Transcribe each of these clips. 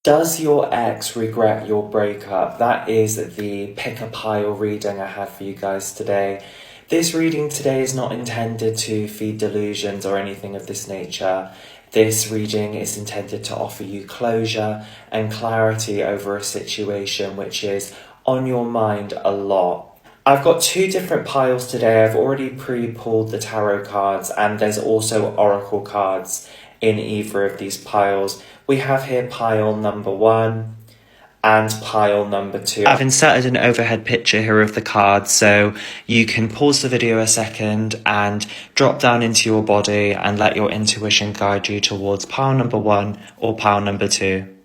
Does your ex regret your breakup? That is the pick a pile reading I have for you guys today. This reading today is not intended to feed delusions or anything of this nature. This reading is intended to offer you closure and clarity over a situation which is on your mind a lot. I've got two different piles today. I've already pre-pulled the tarot cards, and there's also oracle cards in either of these piles. We have here pile number 1 and pile number 2. I've inserted an overhead picture here of the cards, so you can pause the video a second and drop down into your body and let your intuition guide you towards pile number 1 or pile number 2.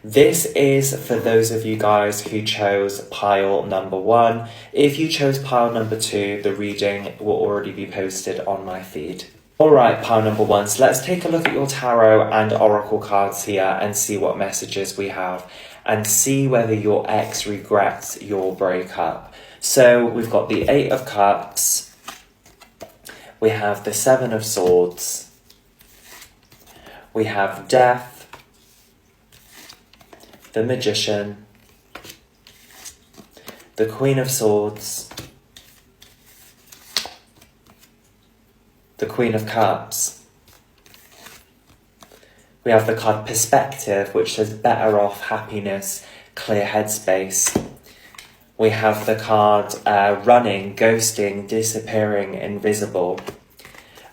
This is for those of you guys who chose pile number 1. If you chose pile number 2, the reading will already be posted on my feed. Alright, pile number 1, so let's take a look at your tarot and oracle cards here and see what messages we have and see whether your ex regrets your breakup. So we've got the 8 of Cups, we have the 7 of Swords, we have Death, the Magician, the Queen of Swords, the Queen of Cups. We have the card Perspective, which says better off, happiness, clear headspace. We have the card Running, ghosting, disappearing, invisible.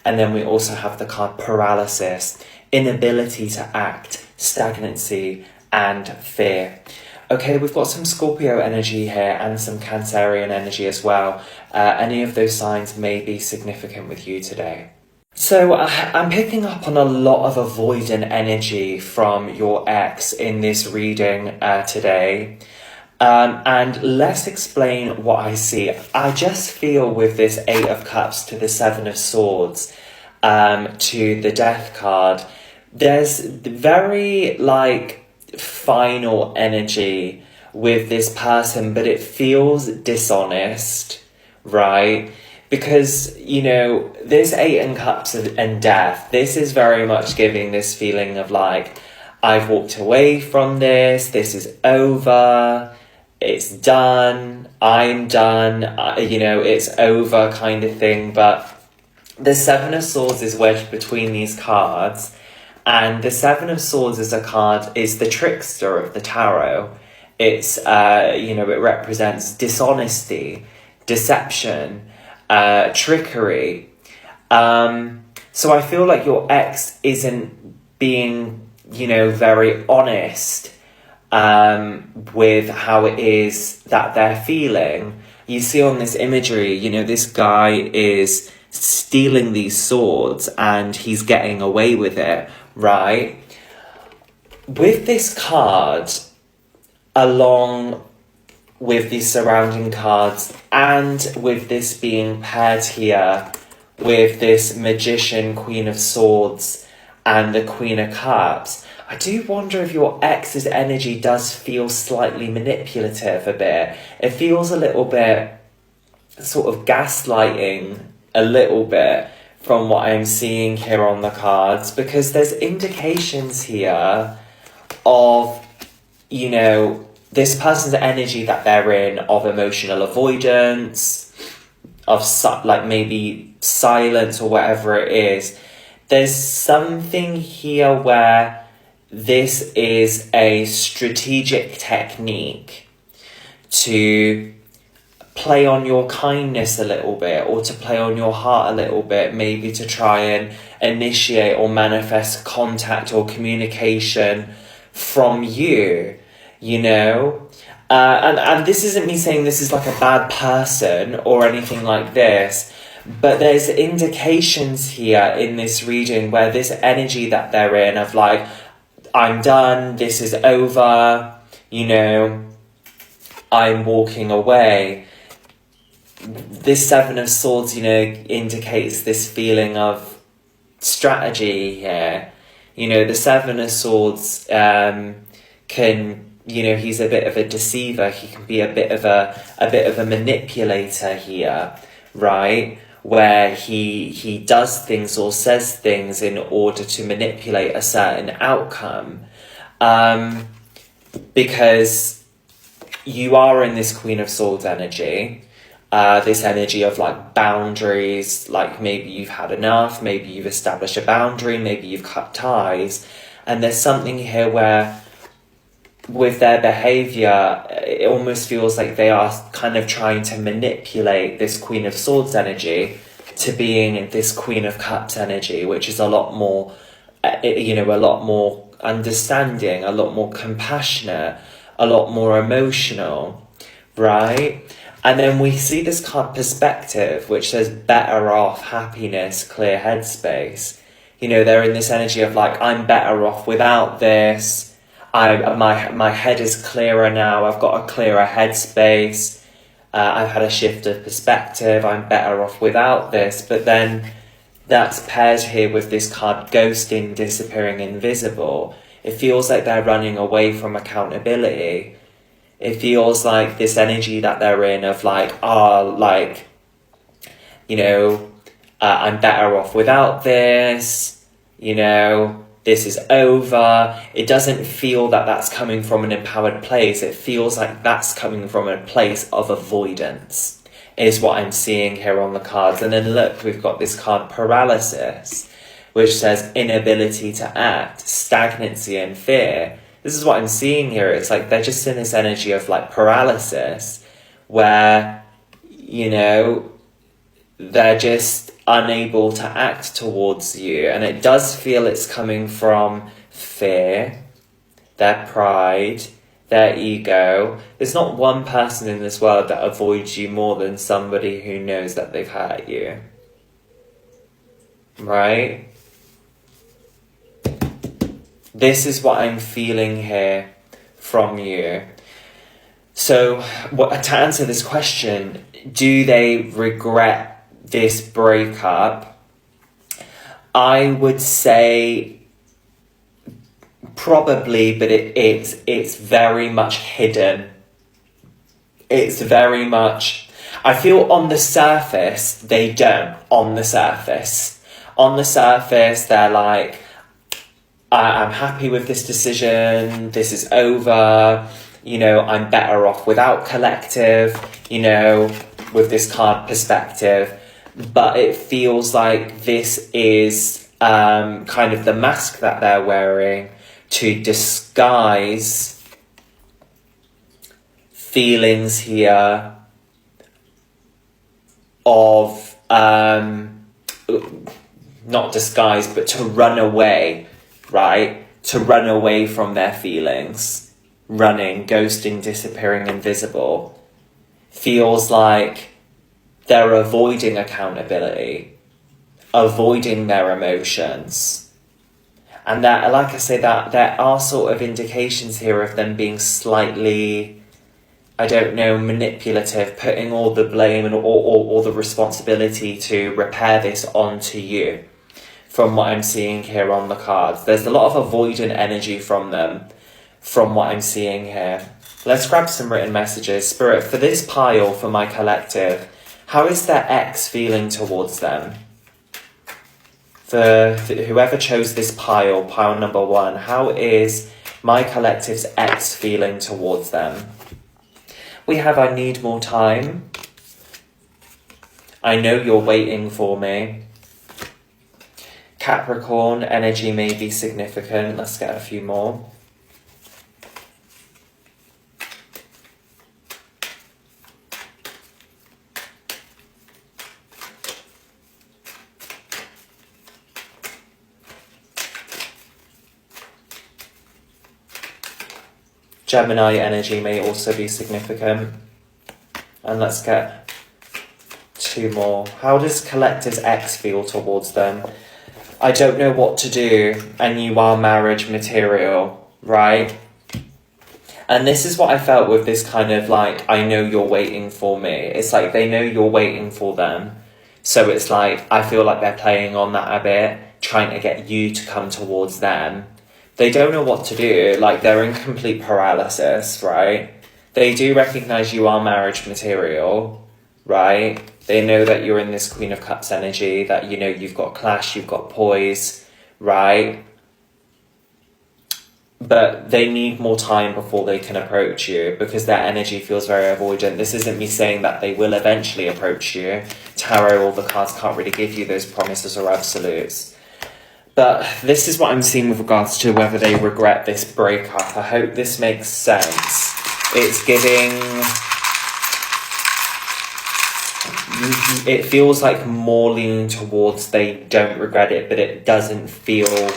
And then we also have the card Paralysis, inability to act, stagnancy, and fear. Okay, we've got some Scorpio energy here and some Cancerian energy as well. Any of those signs may be significant with you today. So I'm picking up on a lot of avoidant energy from your ex in this reading today. And let's explain what I see. I just feel with this 8 of Cups to the 7 of Swords to the Death card, there's very final energy with this person, but it feels dishonest, right? Because, this 8 of Cups and Death, this is very much giving this feeling of I've walked away from this is over, it's done, I'm done, it's over kind of thing. But the 7 of Swords is wedged between these cards. And the 7 of Swords is the trickster of the tarot. It's, it represents dishonesty, deception, trickery. So I feel like your ex isn't being, very honest with how it is that they're feeling. You see on this imagery, this guy is stealing these swords and he's getting away with it, right? With this card, along with the surrounding cards, and with this being paired here with this Magician, Queen of Swords, and the Queen of Cups, I do wonder if your ex's energy does feel slightly manipulative a bit. It feels a little bit sort of gaslighting, a little bit, from what I'm seeing here on the cards, because there's indications here of, this person's energy that they're in, of emotional avoidance, of maybe silence or whatever it is. There's something here where this is a strategic technique to play on your kindness a little bit, or to play on your heart a little bit, maybe to try and initiate or manifest contact or communication from you, and this isn't me saying this is like a bad person or anything like this, but there's indications here in this reading where this energy that they're in of I'm done, this is over, I'm walking away. This 7 of Swords, indicates this feeling of strategy here. The 7 of Swords can, he's a bit of a deceiver. He can be a bit of a manipulator here, right? where he does things or says things in order to manipulate a certain outcome. Because you are in this Queen of Swords energy, this energy of like boundaries, like maybe you've had enough, maybe you've established a boundary, maybe you've cut ties. And there's something here where with their behavior, it almost feels like they are kind of trying to manipulate this Queen of Swords energy to being this Queen of Cups energy, which is a lot more, a lot more understanding, a lot more compassionate, a lot more emotional, right? And then we see this card Perspective, which says better off, happiness, clear headspace. They're in this energy of like, I'm better off without this. My head is clearer now. I've got a clearer headspace. I've had a shift of perspective. I'm better off without this. But then that's paired here with this card Ghosting, Disappearing, Invisible. It feels like they're running away from accountability. It feels like this energy that they're in of like, I'm better off without this, this is over. It doesn't feel that that's coming from an empowered place. It feels like that's coming from a place of avoidance, is what I'm seeing here on the cards. And then look, we've got this card Paralysis, which says inability to act, stagnancy and fear. This is what I'm seeing here. It's like they're just in this energy of like paralysis where, they're just unable to act towards you. And it does feel it's coming from fear, their pride, their ego. There's not one person in this world that avoids you more than somebody who knows that they've hurt you. Right? This is what I'm feeling here from you. So, to answer this question, do they regret this breakup? I would say probably, but it's very much hidden. It's very much, I feel on the surface, they don't. On the surface, they're like, I'm happy with this decision, this is over, I'm better off without collective, with this card Perspective. But it feels like this is kind of the mask that they're wearing to disguise feelings here of, not disguise, but to run away, right? To run away from their feelings. Running, ghosting, disappearing, invisible. Feels like they're avoiding accountability, avoiding their emotions. And that, like I say, that there are sort of indications here of them being slightly, manipulative, putting all the blame and all the responsibility to repair this onto you. From what I'm seeing here on the cards, there's a lot of avoidant energy from them, from what I'm seeing here. Let's grab some written messages. Spirit, for this pile, for my collective, how is their ex feeling towards them? For whoever chose this pile number 1, how is my collective's ex feeling towards them? We have I need more time. I know you're waiting for me. Capricorn, energy may be significant. Let's get a few more. Gemini energy may also be significant. And let's get 2 more. How does collective's ex feel towards them? I don't know what to do, and you are marriage material, right? And this is what I felt with this kind of like, I know you're waiting for me. It's like they know you're waiting for them. So it's like, I feel like they're playing on that a bit, trying to get you to come towards them. They don't know what to do, like they're in complete paralysis, right? They do recognize you are marriage material, right? They know that you're in this Queen of Cups energy, that, you know, you've got clash, you've got poise, right? But they need more time before they can approach you because their energy feels very avoidant. This isn't me saying that they will eventually approach you. Tarot, all the cards can't really give you those promises or absolutes. But this is what I'm seeing with regards to whether they regret this breakup. I hope this makes sense. It's giving... It feels like more leaning towards they don't regret it, but it doesn't feel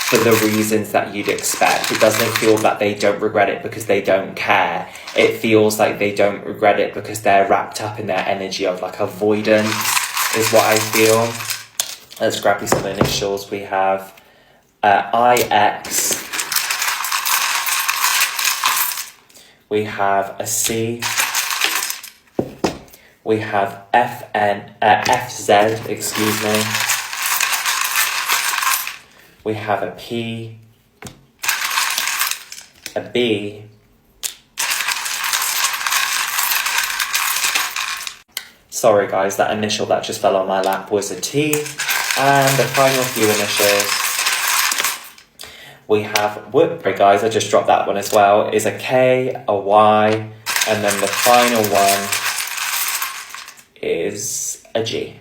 for the reasons that you'd expect. It doesn't feel that they don't regret it because they don't care. It feels like they don't regret it because they're wrapped up in their energy of like avoidance, is what I feel. Let's grab you some initials. We have IX. We have a C. We have FZ, excuse me. We have a P, a B, sorry guys, that initial that just fell on my lap was a T, and the final few initials, we have, sorry guys, I just dropped that one as well, is a K, a Y, and then the final one is a G.